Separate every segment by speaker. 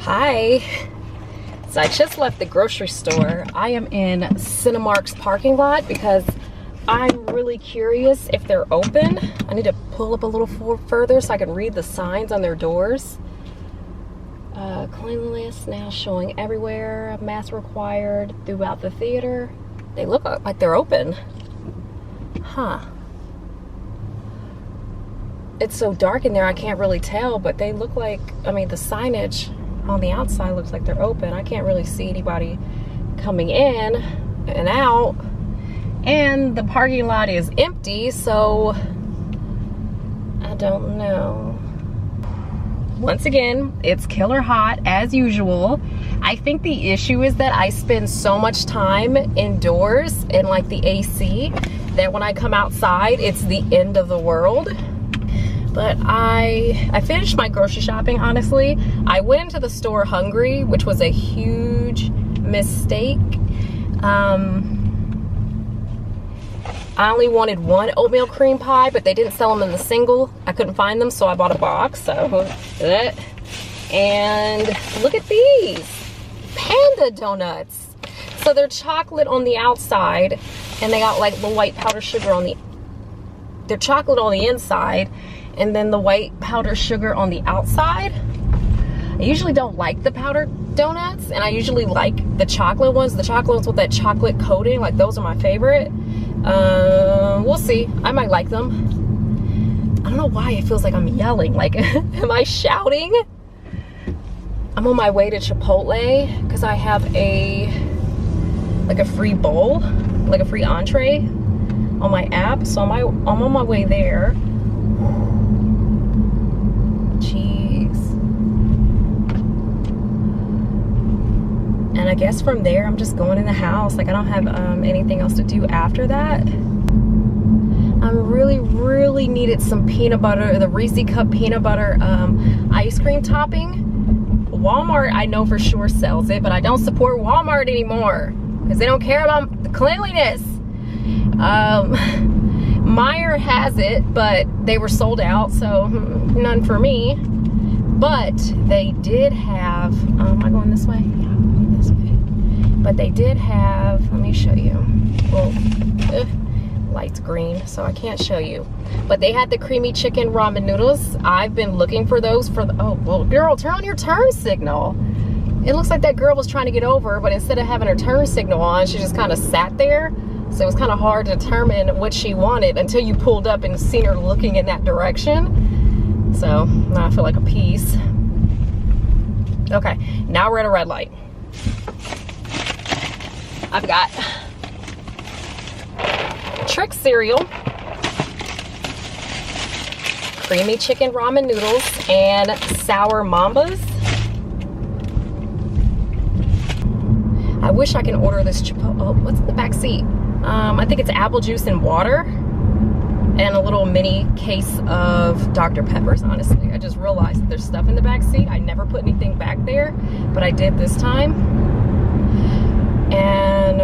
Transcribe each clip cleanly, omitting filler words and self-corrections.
Speaker 1: Hi. So I just left the grocery store. I am in Cinemark's parking lot because I'm really curious if they're open. I need to pull up a little further so I can read the signs on their doors. Cleanliness now showing everywhere. Mask required throughout the theater. They look like they're open. Huh. It's so dark in there I can't really tell, but they look like, I mean, the signage on the outside looks like they're open. I can't really see anybody coming in and out. And the parking lot is empty, so I don't know. Once again, it's killer hot as usual. I think the issue is that I spend so much time indoors in like the AC that when I come outside, it's the end of the world. But I finished my grocery shopping, honestly. I went into the store hungry, which was a huge mistake. I only wanted one oatmeal cream pie, but they didn't sell them in the single. I couldn't find them, so I bought a box. So that. And look at these Panda Donuts. So they're chocolate on the outside, and they got like the white powdered sugar on the. They're chocolate on the inside, and then the white powdered sugar on the outside. I usually don't like the powdered donuts, and I usually like the chocolate ones. The chocolate ones with that chocolate coating, like those are my favorite. We'll see. I might like them. I don't know why it feels like I'm yelling. Like, am I shouting? I'm on my way to Chipotle because I have a free bowl, like a free entree on my app. So I'm on my way there. Jeez. And I guess from there, I'm just going in the house. Like, I don't have anything else to do after that. I really needed some peanut butter, the Reese Cup peanut butter ice cream topping. Walmart, I know for sure sells it, but I don't support Walmart anymore because they don't care about the cleanliness. Meijer has it, but they were sold out, so none for me. But they did have, am I going this way? Yeah, I'm going this way. But they did have, let me show you. Well, light's green, so I can't show you. But they had the creamy chicken ramen noodles. I've been looking for those for the, oh, well, girl, turn on your turn signal. It looks like that girl was trying to get over, but instead of having her turn signal on, she just kind of sat there. So it was kind of hard to determine what she wanted until you pulled up and seen her looking in that direction. So now I feel like a piece. Okay, now we're at a red light. I've got Trick cereal, creamy chicken ramen noodles, and sour mambas. I wish I can order this Chipotle. Oh, what's in the back seat? I think it's apple juice and water and a little mini case of Dr. Peppers, honestly. I just realized that there's stuff in the back seat. I never put anything back there, but I did this time. And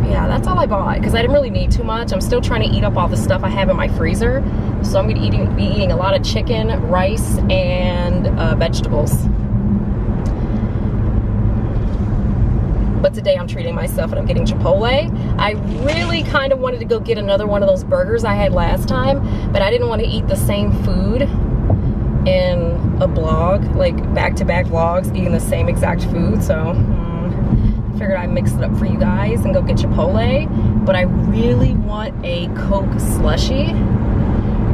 Speaker 1: yeah, that's all I bought because I didn't really need too much. I'm still trying to eat up all the stuff I have in my freezer. So I'm going to be eating a lot of chicken, rice, and vegetables. But today I'm treating myself and I'm getting Chipotle. I really kind of wanted to go get another one of those burgers I had last time, but I didn't want to eat the same food in a vlog, like back-to-back vlogs, eating the same exact food. So I figured I'd mix it up for you guys and go get Chipotle. But I really want a Coke slushie.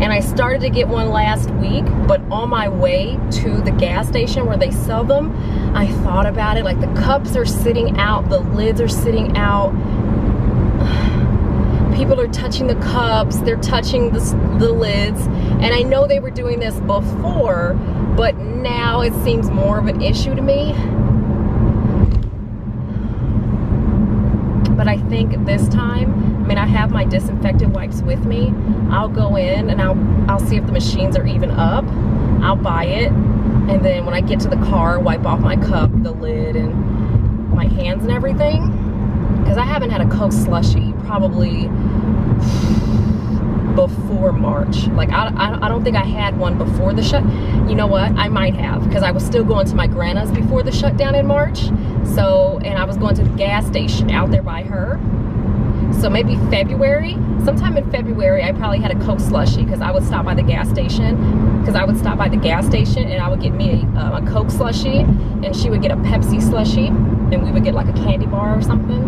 Speaker 1: And I started to get one last week, but on my way to the gas station where they sell them, I thought about it. Like, the cups are sitting out, the lids are sitting out. People are touching the cups, they're touching the lids. And I know they were doing this before, but now it seems more of an issue to me. But I think this time, I mean, I have my disinfectant wipes with me. I'll go in and I'll see if the machines are even up. I'll buy it, and then when I get to the car, wipe off my cup, the lid, and my hands and everything. Because I haven't had a Coke slushie probably before March. Like I don't think I had one before the shut. You know what? I might have, because I was still going to my grandma's before the shutdown in March. So, and I was going to the gas station out there by her. So maybe February, sometime in February, I probably had a Coke slushie, because I would stop by the gas station. And I would get me a Coke slushie, and she would get a Pepsi slushie, and we would get like a candy bar or something.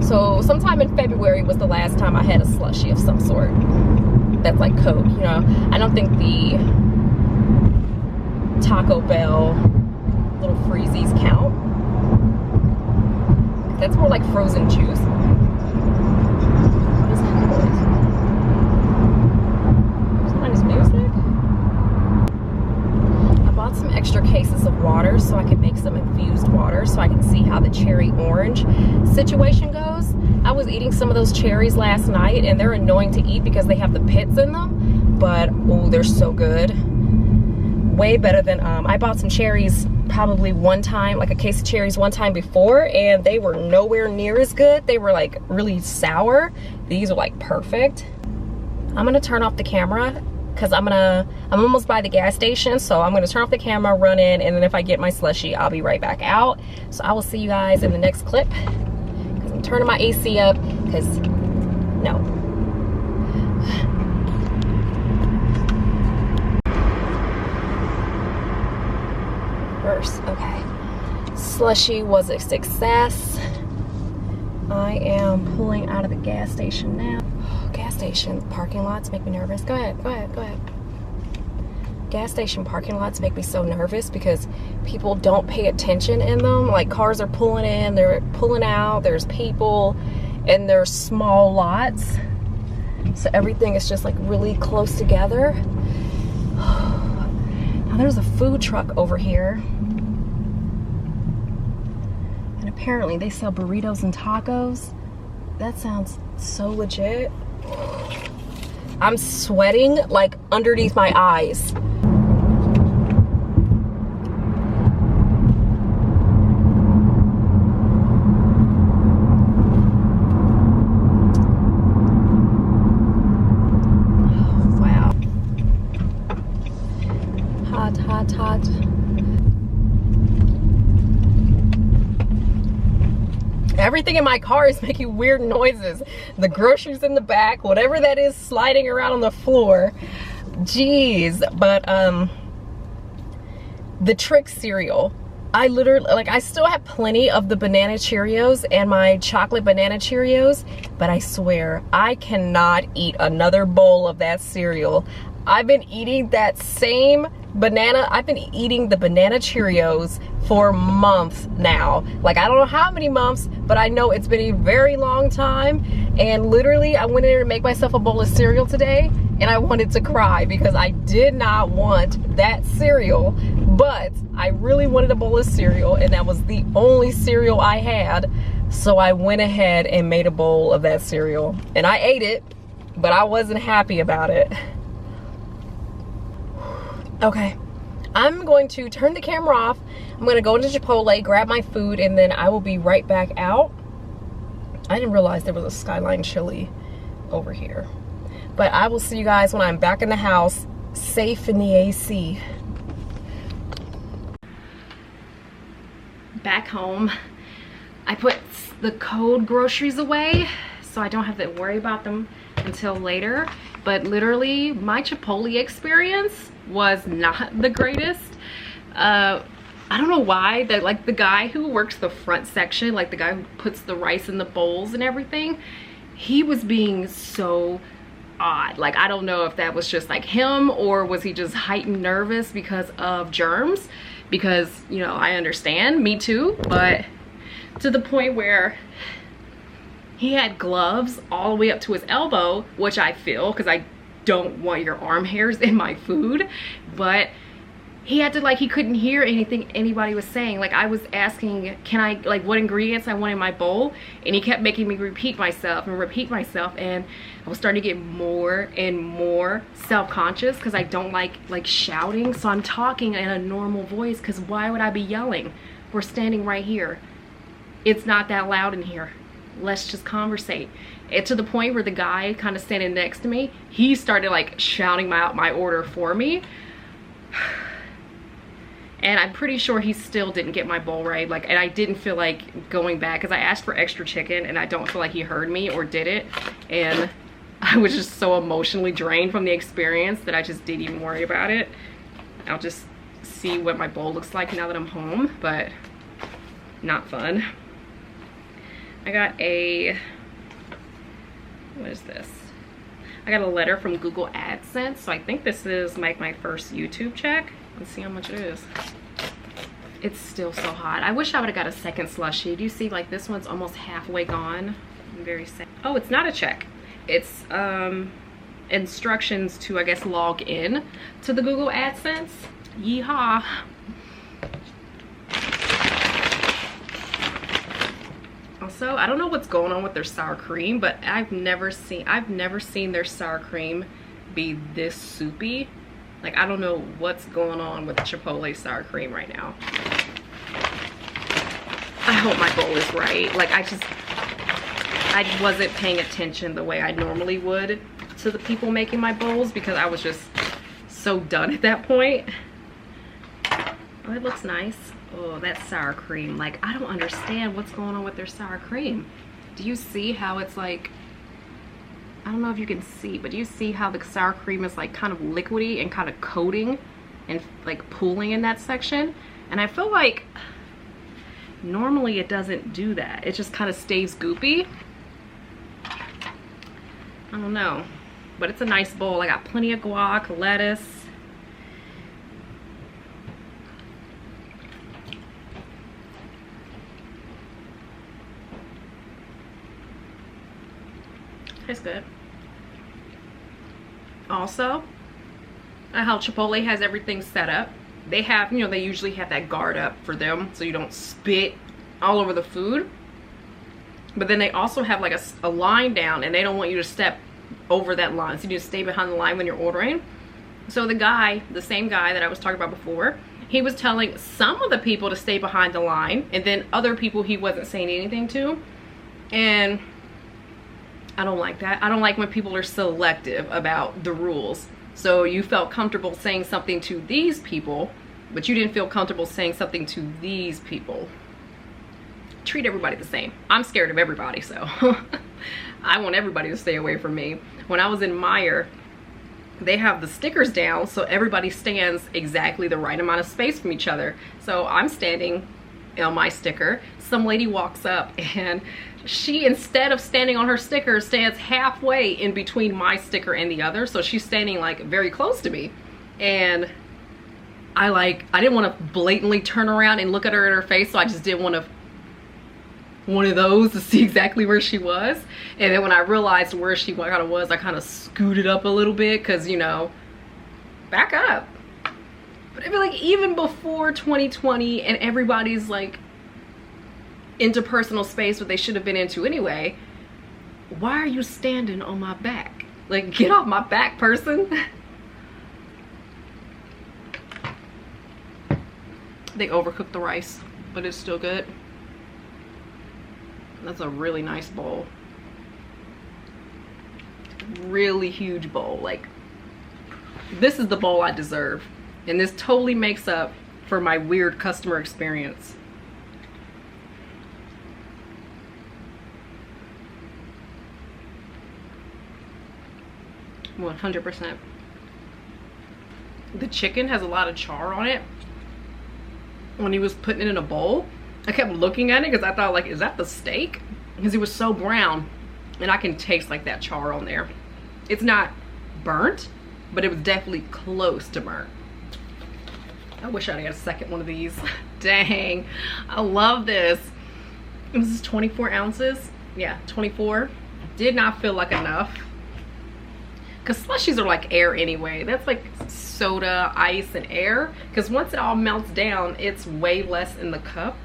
Speaker 1: So sometime in February was the last time I had a slushie of some sort that's like Coke, you know. I don't think the Taco Bell little freezies count. That's more like frozen juice. What is that noise? Somebody's music? I bought some extra cases of water so I can make some infused water, so I can see how the cherry orange situation goes. I was eating some of those cherries last night, and they're annoying to eat because they have the pits in them, but oh, they're so good. Way better than, I bought some cherries probably one time, like a case of cherries one time before, and they were nowhere near as good. They were like really sour. These are like perfect. I'm gonna turn off the camera because I'm almost by the gas station, so I'm gonna turn off the camera, run in, and then if I get my slushie, I'll be right back out. So I will see you guys in the next clip, because I'm turning my AC up, because no. Okay, slushie was a success. I am pulling out of the gas station now. Gas station parking lots make me nervous. Go ahead. Gas station parking lots make me so nervous because people don't pay attention in them. Like, cars are pulling in, they're pulling out, there's people, and there's small lots. So everything is just like really close together. Now there's a food truck over here. And apparently they sell burritos and tacos. That sounds so legit. I'm sweating like underneath my eyes. Wow. Hot, hot, hot. Everything in my car is making weird noises. The groceries in the back, whatever that is sliding around on the floor. Jeez. But the Trick cereal, I literally, like, I still have plenty of the banana Cheerios and my chocolate banana Cheerios, but I swear I cannot eat another bowl of that cereal. I've been eating that same banana, I've been eating the banana Cheerios for months now. Like, I don't know how many months, but I know it's been a very long time. And literally, I went in there to make myself a bowl of cereal today, and I wanted to cry because I did not want that cereal, but I really wanted a bowl of cereal, and that was the only cereal I had. So I went ahead and made a bowl of that cereal, and I ate it, but I wasn't happy about it. Okay, I'm going to turn the camera off. I'm gonna go into Chipotle, grab my food, and then I will be right back out. I didn't realize there was a Skyline chili over here. But I will see you guys when I'm back in the house, safe in the AC. Back home. I put the cold groceries away, so I don't have to worry about them until later. But literally, my Chipotle experience was not the greatest. I don't know why, that like the guy who works the front section, like the guy who puts the rice in the bowls and everything, he was being so odd. Like, I don't know if that was just like him, or was he just heightened nervous because of germs? Because, you know, I understand, me too, but to the point where he had gloves all the way up to his elbow, which I feel, because I don't want your arm hairs in my food, but he had to, like, he couldn't hear anything anybody was saying. Like, I was asking, can I, like, what ingredients I want in my bowl, and he kept making me repeat myself, and I was starting to get more and more self-conscious because I don't like shouting. So I'm talking in a normal voice, because why would I be yelling? We're standing right here. It's not that loud in here. Let's just conversate. And to the point where the guy kind of standing next to me, he started like shouting out my order for me. And I'm pretty sure he still didn't get my bowl right. Like, and I didn't feel like going back because I asked for extra chicken and I don't feel like he heard me or did it. And I was just so emotionally drained from the experience that I just didn't even worry about it. I'll just see what my bowl looks like now that I'm home, but not fun. I got a, what is this? I got a letter from Google Adsense. So I think this is like my first YouTube check. Let's see how much it is. It's still so hot. I wish I would have got a second slushie. Do you see, like, this one's almost halfway gone? I'm very sad. Oh, it's not a check. It's instructions to, I guess, log in to the Google AdSense. Yeehaw. Also, I don't know what's going on with their sour cream, but I've never seen their sour cream be this soupy. Like, I don't know what's going on with Chipotle sour cream right now. I hope my bowl is right. Like, I wasn't paying attention the way I normally would to the people making my bowls because I was just so done at that point. Oh, it looks nice. Oh, that sour cream. Like, I don't understand what's going on with their sour cream. Do you see how it's like, I don't know if you can see, but do you see how the sour cream is like kind of liquidy and kind of coating and like pooling in that section? And I feel like normally it doesn't do that. It just kind of stays goopy. I don't know, but it's a nice bowl. I got plenty of guac, lettuce. Tastes good. Also, how Chipotle has everything set up. They have, you know, they usually have that guard up for them so you don't spit all over the food. But then they also have like a line down, and they don't want you to step over that line. So you need to stay behind the line when you're ordering. So the guy, the same guy that I was talking about before, he was telling some of the people to stay behind the line, and then other people he wasn't saying anything to. And I don't like that. I don't like when people are selective about the rules. So you felt comfortable saying something to these people, but you didn't feel comfortable saying something to these people. Treat everybody the same. I'm scared of everybody, so I want everybody to stay away from me. When I was in Meijer, they have the stickers down so everybody stands exactly the right amount of space from each other. So I'm standing on my sticker. Some lady walks up and she, instead of standing on her sticker, stands halfway in between my sticker and the other. So she's standing like very close to me. And I didn't want to blatantly turn around and look at her in her face. So I just did one of those to see exactly where she was. And then when I realized where she kind of was, I kind of scooted up a little bit because, you know, back up. But I feel like even before 2020 and everybody's like into personal space, what they should have been into anyway, why are you standing on my back? Like, get off my back, person. They overcooked the rice, but it's still good. That's a really nice bowl. Really huge bowl. Like, this is the bowl I deserve. And this totally makes up for my weird customer experience. 100%. The chicken has a lot of char on it. When he was putting it in a bowl, I kept looking at it because I thought, like, is that the steak? Because it was so brown, and I can taste like that char on there. It's not burnt, but it was definitely close to burnt. I wish I'd had a second one of these. Dang, I love this. This is 24 ounces. Yeah, 24. Did not feel like enough. Because slushies are like air anyway. That's like soda, ice, and air. Because once it all melts down, it's way less in the cup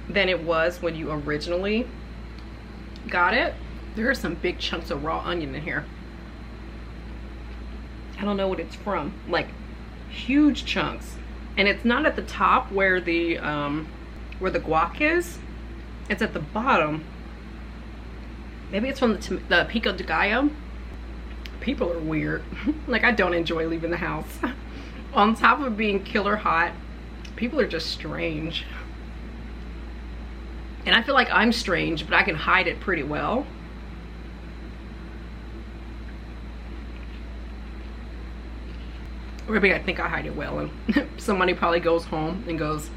Speaker 1: than it was when you originally got it. There are some big chunks of raw onion in here. I don't know what it's from. Like, huge chunks. And it's not at the top where the guac is. It's at the bottom. Maybe it's from the Pico de Gallo. People are weird. Like, I don't enjoy leaving the house. On top of being killer hot, people are just strange. And I feel like I'm strange, but I can hide it pretty well. Or maybe I think I hide it well, and somebody probably goes home and goes,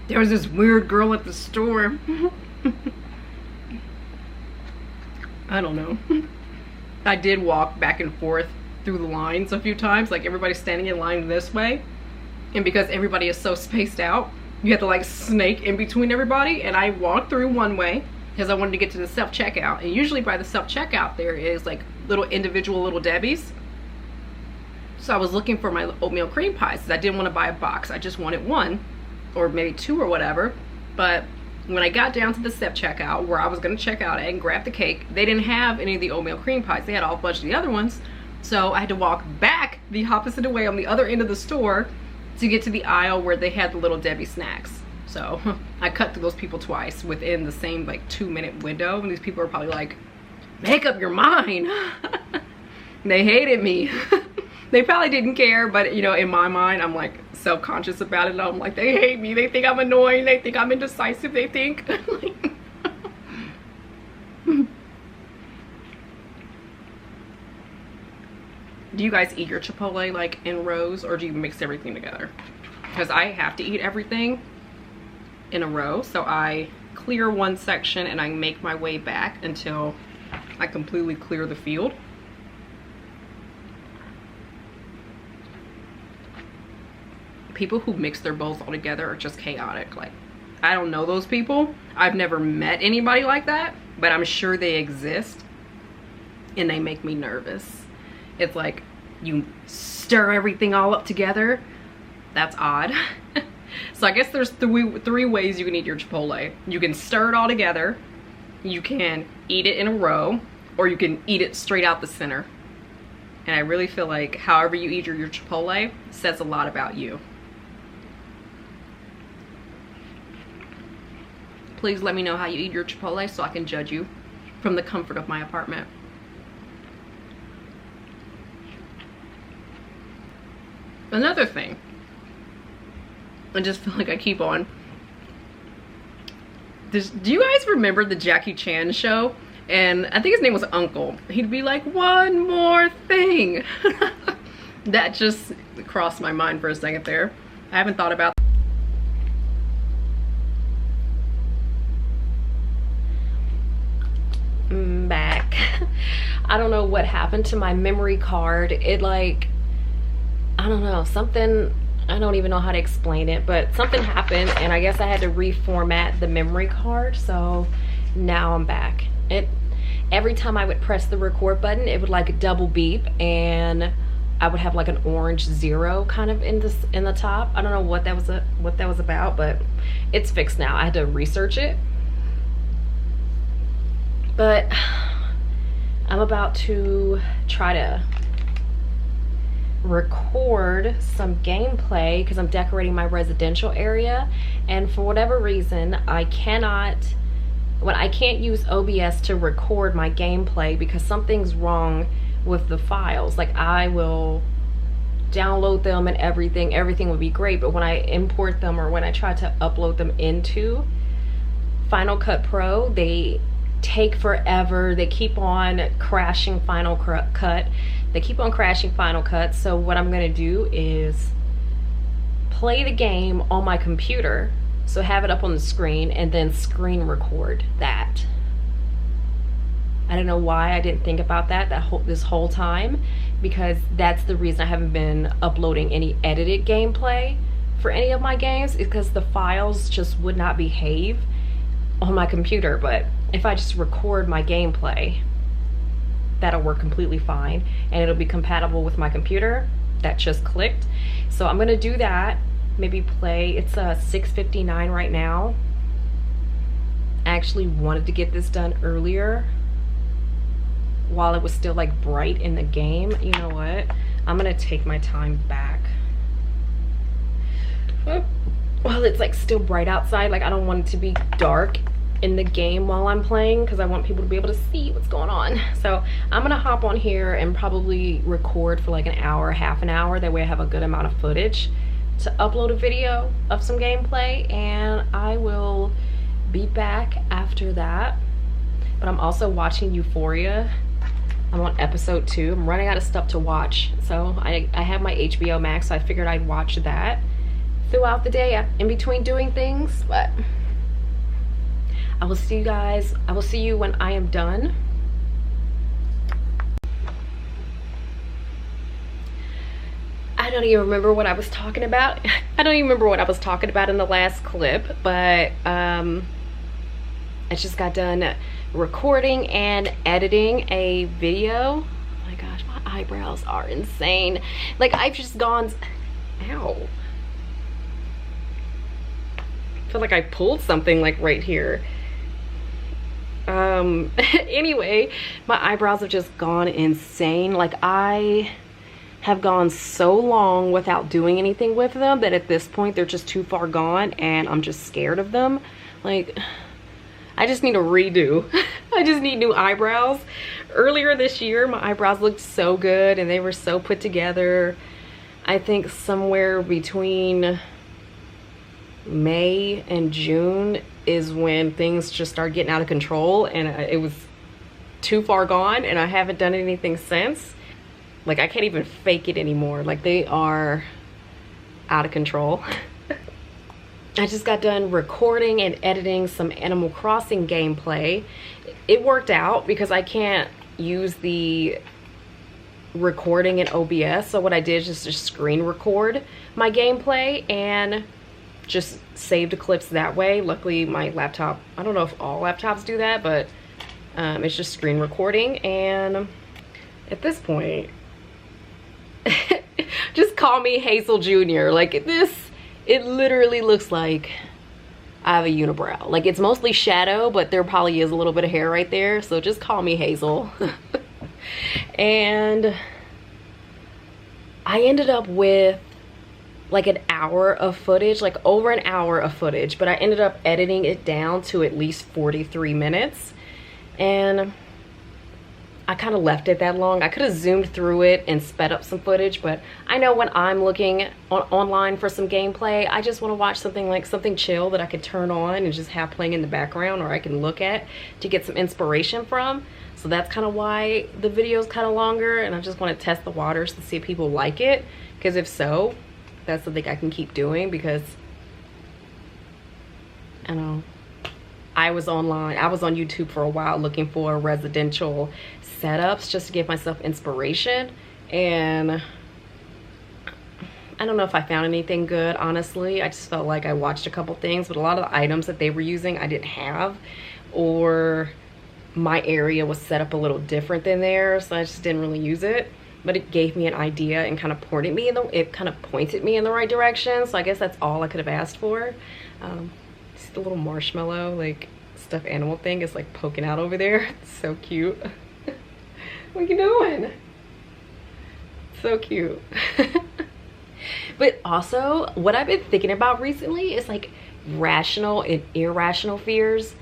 Speaker 1: there was this weird girl at the store. I don't know. I did walk back and forth through the lines a few times, like everybody's standing in line this way, and because everybody is so spaced out, you have to like snake in between everybody, and I walked through one way because I wanted to get to the self-checkout, and usually by the self-checkout there is like little individual little Debbies. So I was looking for my oatmeal cream pies because I didn't want to buy a box. I just wanted one or maybe two or whatever. But when I got down to the self-checkout where I was going to check out and grab the cake, they didn't have any of the oatmeal cream pies. They had a bunch of the other ones. So I had to walk back the opposite way on the other end of the store to get to the aisle where they had the little Debbie snacks. So I cut through those people twice within the same like 2-minute window. And these people are probably like, make up your mind. They hated me. They probably didn't care, but you know, in my mind, I'm like self-conscious about it. I'm like, they hate me. They think I'm annoying. They think I'm indecisive. They think. Do you guys eat your Chipotle like in rows, or do you mix everything together? Because I have to eat everything in a row. So I clear one section and I make my way back until I completely clear the field. People who mix their bowls all together are just chaotic. Like, I don't know those people. I've never met anybody like that, but I'm sure they exist, and they make me nervous. It's like you stir everything all up together. That's odd. So I guess there's three ways you can eat your Chipotle. You can stir it all together, you can eat it in a row, or you can eat it straight out the center. And I really feel like however you eat your Chipotle says a lot about you. Please let me know how you eat your Chipotle so I can judge you from the comfort of my apartment. Another thing, I just feel like I keep on. Do you guys remember the Jackie Chan show? And I think his name was Uncle. He'd be like, one more thing. That just crossed my mind for a second there. I haven't thought about back. I don't know what happened to my memory card. It like, I don't know, something, I don't even know how to explain it, but something happened and I guess I had to reformat the memory card. So now I'm back. Every time I would press the record button, it would like double beep and I would have like an orange 0 kind of in the top. I don't know what that was about, but it's fixed now. I had to research it. But I'm about to try to record some gameplay because I'm decorating my residential area, and for whatever reason I can't use OBS to record my gameplay because something's wrong with the files. Like, I will download them and everything would be great, but when I import them or when I try to upload them into Final Cut Pro, they take forever. They keep on crashing Final Cut. They keep on crashing Final Cut. So what I'm gonna do is play the game on my computer, so have it up on the screen, and then screen record that. I don't know why I didn't think about this whole time, because that's the reason I haven't been uploading any edited gameplay for any of my games, is because the files just would not behave on my computer. But if I just record my gameplay, that'll work completely fine and it'll be compatible with my computer. That just clicked. So I'm gonna do that, maybe play. It's 6:59 right now. I actually wanted to get this done earlier while it was still like bright in the game. You know what, I'm gonna take my time back while it's like still bright outside. Like, I don't want it to be dark in the game while I'm playing because I want people to be able to see what's going on. So I'm gonna hop on here and probably record for like an hour, half an hour. That way I have a good amount of footage to upload a video of some gameplay, and I will be back after that. But I'm also watching Euphoria. I'm on episode 2. I'm running out of stuff to watch, so I have my HBO Max, so I figured I'd watch that throughout the day in between doing things. But I will see you guys. I will see you when I am done. I don't even remember what I was talking about. I don't even remember what I was talking about in the last clip, but I just got done recording and editing a video. Oh my gosh, my eyebrows are insane. Like, I've just gone, ow. I feel like I pulled something like right here. Anyway, my eyebrows have just gone insane. Like, I have gone so long without doing anything with them that at this point they're just too far gone and I'm just scared of them. Like, I just need a redo. I just need new eyebrows. Earlier this year, my eyebrows looked so good and they were so put together. I think somewhere between May and June is when things just started getting out of control, and it was too far gone, and I haven't done anything since. Like, I can't even fake it anymore. Like, they are out of control. I just got done recording and editing some Animal Crossing gameplay. It worked out because I can't use the recording in OBS, so what I did is just screen record my gameplay and just saved clips that way. Luckily my laptop, I don't know if all laptops do that, but it's just screen recording. And at this point, just call me Hazel Jr. Like, this, it literally looks like I have a unibrow. Like, it's mostly shadow, but there probably is a little bit of hair right there, so just call me Hazel. And I ended up with like an hour of footage, like over an hour of footage, but I ended up editing it down to at least 43 minutes. And I kind of left it that long. I could have zoomed through it and sped up some footage, but I know when I'm looking online for some gameplay, I just want to watch something like something chill that I could turn on and just have playing in the background, or I can look at to get some inspiration from. So that's kind of why the video is kind of longer, and I just want to test the waters to see if people like it, because if so, that's something I can keep doing. Because I know I was online, I was on YouTube for a while looking for residential setups just to give myself inspiration, and I don't know if I found anything good, honestly. I just felt like I watched a couple things, but a lot of the items that they were using I didn't have, or my area was set up a little different than theirs, so I just didn't really use it. But it gave me an idea and kind of pointed me in the right direction. So I guess that's all I could have asked for. See the little marshmallow, like, stuffed animal thing is like poking out over there. It's so cute. What are you doing? So cute. But also, what I've been thinking about recently is like rational and irrational fears.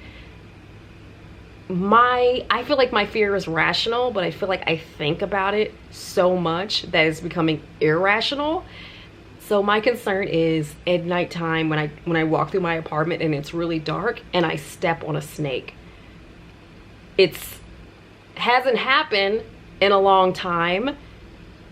Speaker 1: I feel like my fear is rational, but I feel like I think about it so much that it's becoming irrational. So my concern is at nighttime when I walk through my apartment and it's really dark and I step on a snake. Hasn't happened in a long time,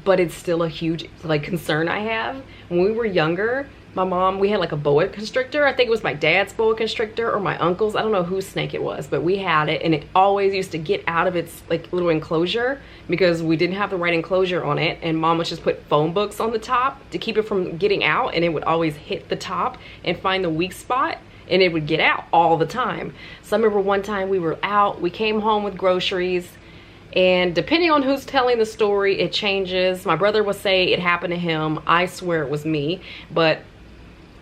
Speaker 1: but it's still a huge like concern I have. When we were younger, my mom, we had like a boa constrictor. I think it was my dad's boa constrictor or my uncle's. I don't know whose snake it was, but we had it, and it always used to get out of its like little enclosure because we didn't have the right enclosure on it, and mom would just put phone books on the top to keep it from getting out, and it would always hit the top and find the weak spot, and it would get out all the time. So I remember one time we were out, we came home with groceries, and depending on who's telling the story, it changes. My brother would say it happened to him. I swear it was me, but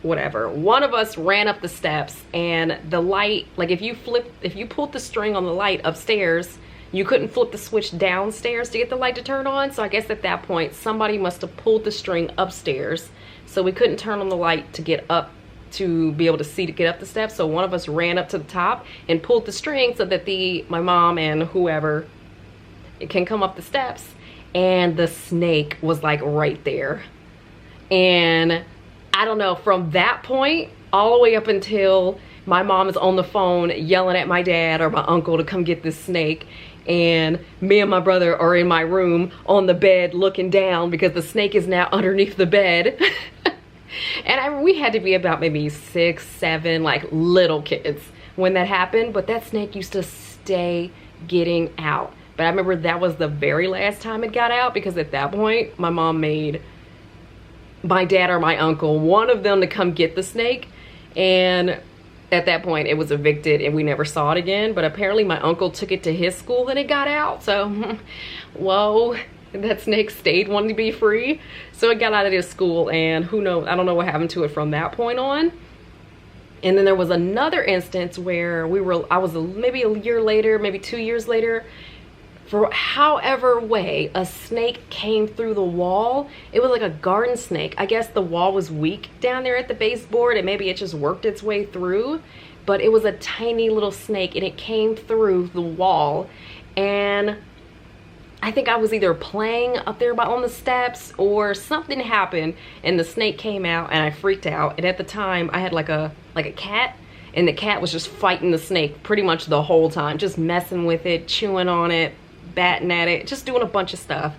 Speaker 1: whatever. One of us ran up the steps, and the light, like if you pulled the string on the light upstairs, you couldn't flip the switch downstairs to get the light to turn on. So I guess at that point, somebody must have pulled the string upstairs, so we couldn't turn on the light to get up to be able to see to get up the steps. So one of us ran up to the top and pulled the string so that my mom and whoever can come up the steps. And the snake was like right there. And I don't know, from that point all the way up until my mom is on the phone yelling at my dad or my uncle to come get this snake, and me and my brother are in my room on the bed looking down because the snake is now underneath the bed. And we had to be about maybe 6, 7, like little kids when that happened, but that snake used to stay getting out. But I remember that was the very last time it got out, because at that point my mom made my dad or my uncle, one of them, to come get the snake, and at that point it was evicted and we never saw it again. But apparently my uncle took it to his school and it got out, so whoa, that snake stayed wanting to be free. So it got out of his school, and who knows, I don't know what happened to it from that point on. And then there was another instance where I was maybe a year later, maybe 2 years later, for however way a snake came through the wall. It was like a garden snake. I guess the wall was weak down there at the baseboard and maybe it just worked its way through, but it was a tiny little snake and it came through the wall. And I think I was either playing up there on the steps or something happened and the snake came out and I freaked out. And at the time I had like a cat, and the cat was just fighting the snake pretty much the whole time, just messing with it, chewing on it, batting at it, just doing a bunch of stuff.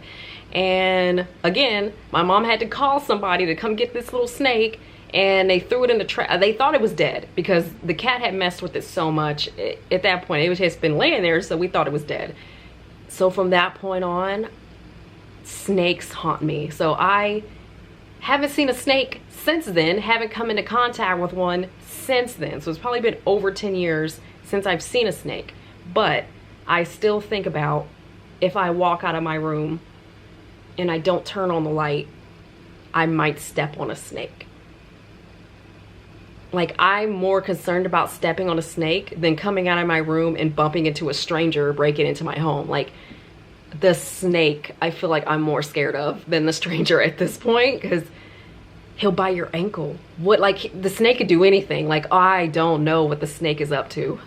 Speaker 1: And again, my mom had to call somebody to come get this little snake, and they threw it in the trash. They thought it was dead because the cat had messed with it so much. At that point, it was just been laying there, so we thought it was dead. So from that point on, snakes haunt me. So I haven't seen a snake since then, haven't come into contact with one since then. So it's probably been over 10 years since I've seen a snake. But I still think about, if I walk out of my room and I don't turn on the light, I might step on a snake. Like, I'm more concerned about stepping on a snake than coming out of my room and bumping into a stranger breaking into my home. Like, the snake, I feel like I'm more scared of than the stranger at this point, because he'll bite your ankle. What, like, the snake could do anything. Like, I don't know what the snake is up to.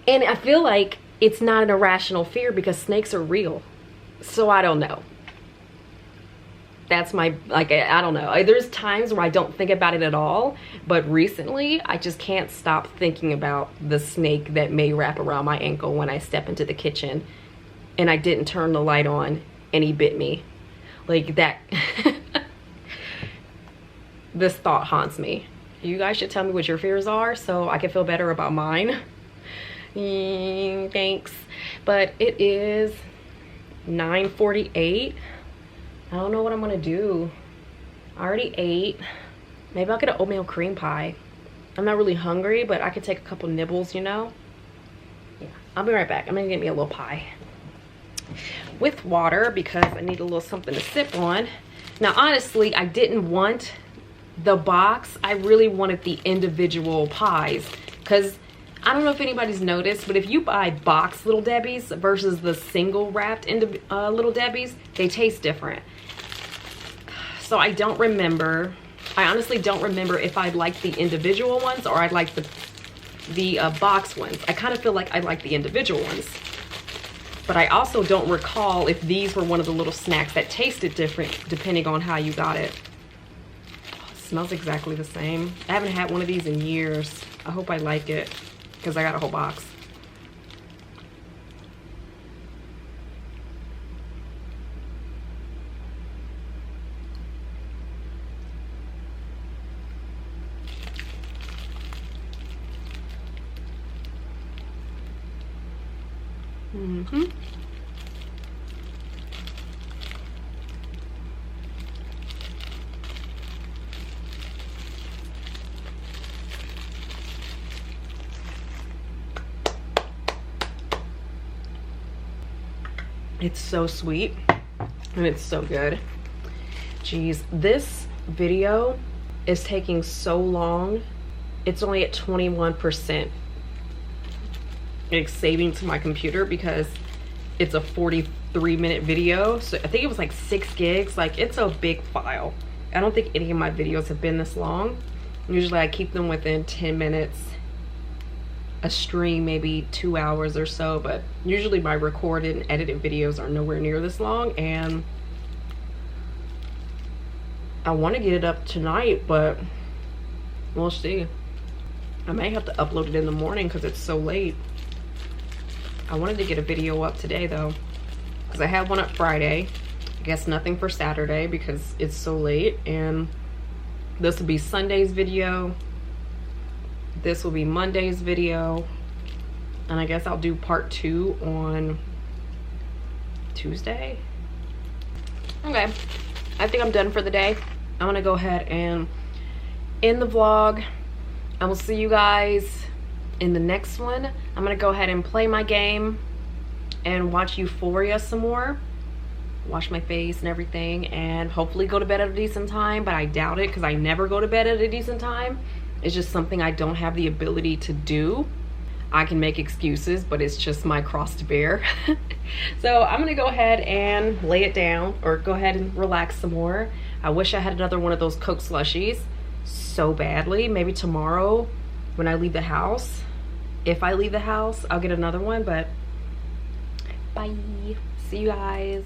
Speaker 1: And I feel like it's not an irrational fear because snakes are real. So I don't know. That's my, like, I don't know. There's times where I don't think about it at all, but recently I just can't stop thinking about the snake that may wrap around my ankle when I step into the kitchen and I didn't turn the light on and he bit me. Like that. This thought haunts me. You guys should tell me what your fears are so I can feel better about mine. Thanks. But it is 9:48. I don't know what I'm gonna do. I already ate. Maybe I'll get an oatmeal cream pie. I'm not really hungry, but I could take a couple nibbles, you know? Yeah, I'll be right back. I'm gonna get me a little pie with water because I need a little something to sip on. Now, honestly, I didn't want the box. I really wanted the individual pies, because I don't know if anybody's noticed, but if you buy box Little Debbie's versus the single wrapped Little Debbie's, they taste different. So I don't remember. I honestly don't remember if I like the individual ones or I like the box ones. I kind of feel like I like the individual ones. But I also don't recall if these were one of the little snacks that tasted different depending on how you got it. Oh, it smells exactly the same. I haven't had one of these in years. I hope I like it, because I got a whole box. It's so sweet and it's so good. Jeez, this video is taking so long. It's only at 21%. It's saving to my computer because it's a 43-minute video. So I think it was like 6 gigs. Like, it's a big file. I don't think any of my videos have been this long. Usually I keep them within 10 minutes a stream, maybe 2 hours or so, but usually my recorded and edited videos are nowhere near this long, and I want to get it up tonight, but we'll see. I may have to upload it in the morning because it's so late. I wanted to get a video up today though, because I had one up Friday. I guess nothing for Saturday because it's so late, and this will be Sunday's video. This will be Monday's video, and I guess I'll do part 2 on Tuesday. Okay, I think I'm done for the day. I'm gonna go ahead and end the vlog. I will see you guys in the next one. I'm gonna go ahead and play my game and watch Euphoria some more. Wash my face and everything, and hopefully go to bed at a decent time, but I doubt it because I never go to bed at a decent time. It's just something I don't have the ability to do. I can make excuses, but it's just my cross to bear. So I'm gonna go ahead and lay it down, or go ahead and relax some more. I wish I had another one of those Coke slushies so badly. Maybe tomorrow when I leave the house, if I leave the house, I'll get another one, but bye. See you guys.